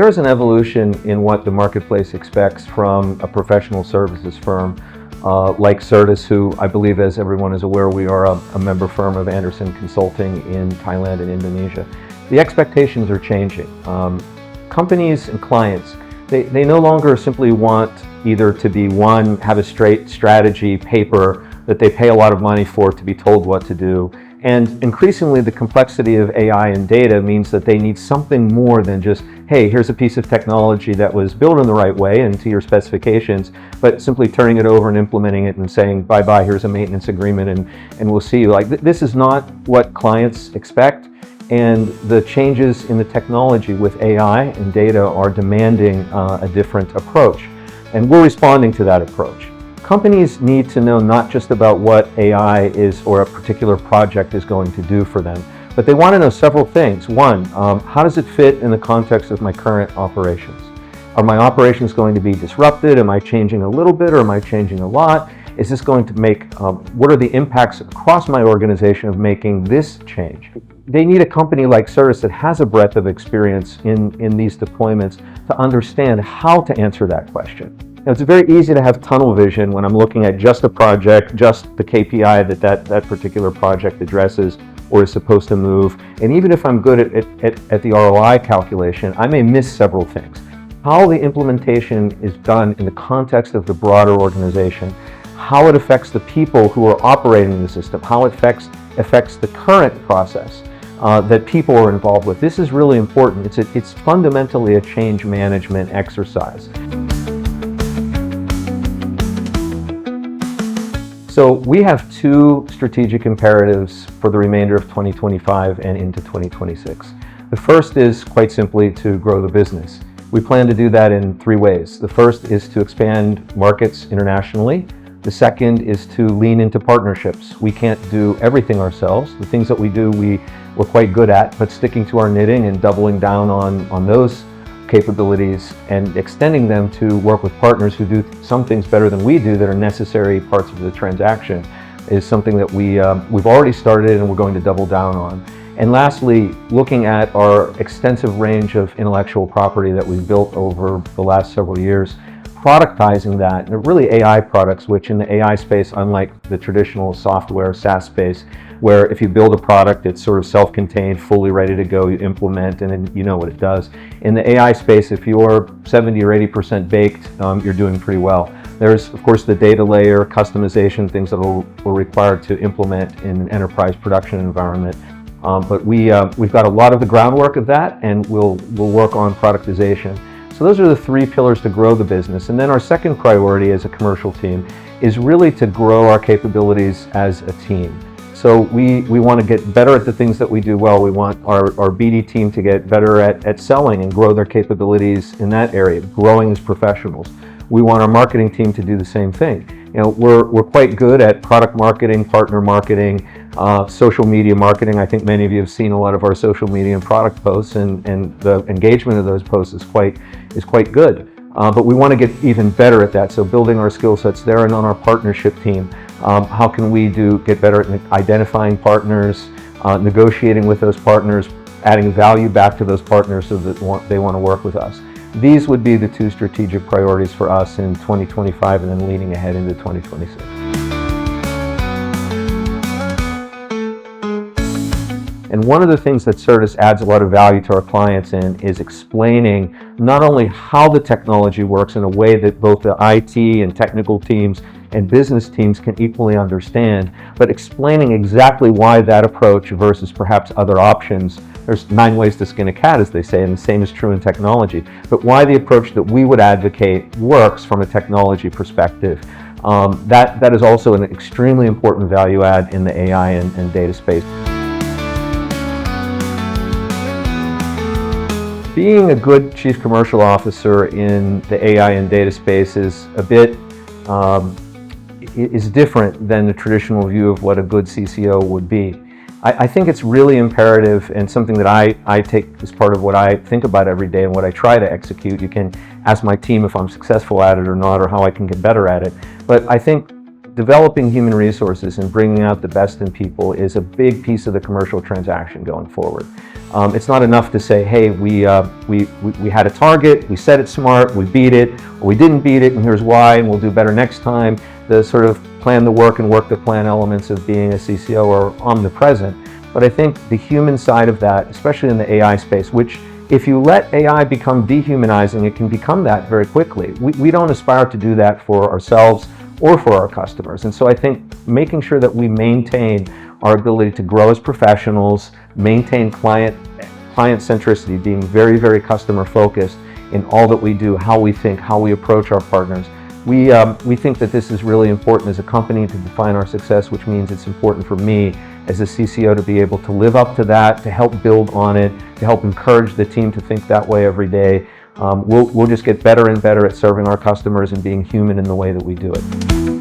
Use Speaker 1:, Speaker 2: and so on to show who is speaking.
Speaker 1: there is an evolution in what the marketplace expects from a professional services firm like Sertis, who I believe, as everyone is aware, we are a member firm of Andersen Consulting in Thailand and Indonesia. The expectations are changing. Companies and clients, they no longer simply want either to be have a straight strategy paper that they pay a lot of money for to be told what to do. And increasingly, the complexity of AI and data means that they need something more than just, hey, here's a piece of technology that was built in the right way and to your specifications, but simply turning it over and implementing it and saying, bye-bye, here's a maintenance agreement and we'll see you. Like, this is not what clients expect, and the changes in the technology with AI and data are demanding a different approach, and we're responding to that approach. Companies need to know not just about what AI is or a particular project is going to do for them, but they want to know several things. One, how does it fit in the context of my current operations? Are my operations going to be disrupted? Am I changing a little bit, or am I changing a lot? Is this going to make, what are the impacts across my organization of making this change? They need a company like Sertis that has a breadth of experience in these deployments to understand how to answer that question. Now, it's very easy to have tunnel vision when I'm looking at just a project, just the KPI that particular project addresses or is supposed to move. And even if I'm good at the ROI calculation, I may miss several things. How the implementation is done in the context of the broader organization, how it affects the people who are operating the system, how it affects the current process that people are involved with. This is really important. It's fundamentally a change management exercise. So we have two strategic imperatives for the remainder of 2025 and into 2026. The first is quite simply to grow the business. We plan to do that in three ways. The first is to expand markets internationally. The second is to lean into partnerships. We can't do everything ourselves. The things that we do, we're quite good at, but sticking to our knitting and doubling down on those capabilities and extending them to work with partners who do some things better than we do that are necessary parts of the transaction is something that we've already started and we're going to double down on. And lastly, looking at our extensive range of intellectual property that we've built over the last several years, productizing that, and really AI products, which in the AI space, unlike the traditional software SaaS space, where if you build a product, it's sort of self-contained, fully ready to go, you implement, and then you know what it does. In the AI space, if you're 70 or 80% baked, you're doing pretty well. There's, of course, the data layer, customization, things that we're required to implement in an enterprise production environment. But we've got a lot of the groundwork of that, and we'll work on productization. So those are the three pillars to grow the business. And then our second priority as a commercial team is really to grow our capabilities as a team. So we want to get better at the things that we do well. We want our BD team to get better at selling and grow their capabilities in that area, growing as professionals. We want our marketing team to do the same thing. You know, we're quite good at product marketing, partner marketing, social media marketing. I think many of you have seen a lot of our social media and product posts, and the engagement of those posts is quite good. But we want to get even better at that. So building our skill sets there, and on our partnership team, how can we get better at identifying partners, negotiating with those partners, adding value back to those partners so that they want to work with us. These would be the two strategic priorities for us in 2025 and then leading ahead into 2026. And one of the things that Sertis adds a lot of value to our clients in is explaining not only how the technology works in a way that both the IT and technical teams and business teams can equally understand, but explaining exactly why that approach versus perhaps other options. There's 9 ways to skin a cat, as they say, and the same is true in technology. But why the approach that we would advocate works from a technology perspective. That is also an extremely important value add in the AI and data space. Being a good chief commercial officer in the AI and data space is a bit is different than the traditional view of what a good CCO would be. I think it's really imperative, and something that I take as part of what I think about every day and what I try to execute. You can ask my team if I'm successful at it or not, or how I can get better at it. But I think developing human resources and bringing out the best in people is a big piece of the commercial transaction going forward. It's not enough to say, hey, we had a target, we set it smart, we beat it, or we didn't beat it, and here's why, and we'll do better next time. The sort of plan the work and work the plan elements of being a CCO are omnipresent. But I think the human side of that, especially in the AI space, which if you let AI become dehumanizing, it can become that very quickly. We don't aspire to do that for ourselves or for our customers. And so I think making sure that we maintain our ability to grow as professionals, maintain client centricity, being very, very customer focused in all that we do, how we think, how we approach our partners. We think that this is really important as a company to define our success, which means it's important for me as a CCO to be able to live up to that, to help build on it, to help encourage the team to think that way every day. We'll just get better and better at serving our customers and being human in the way that we do it.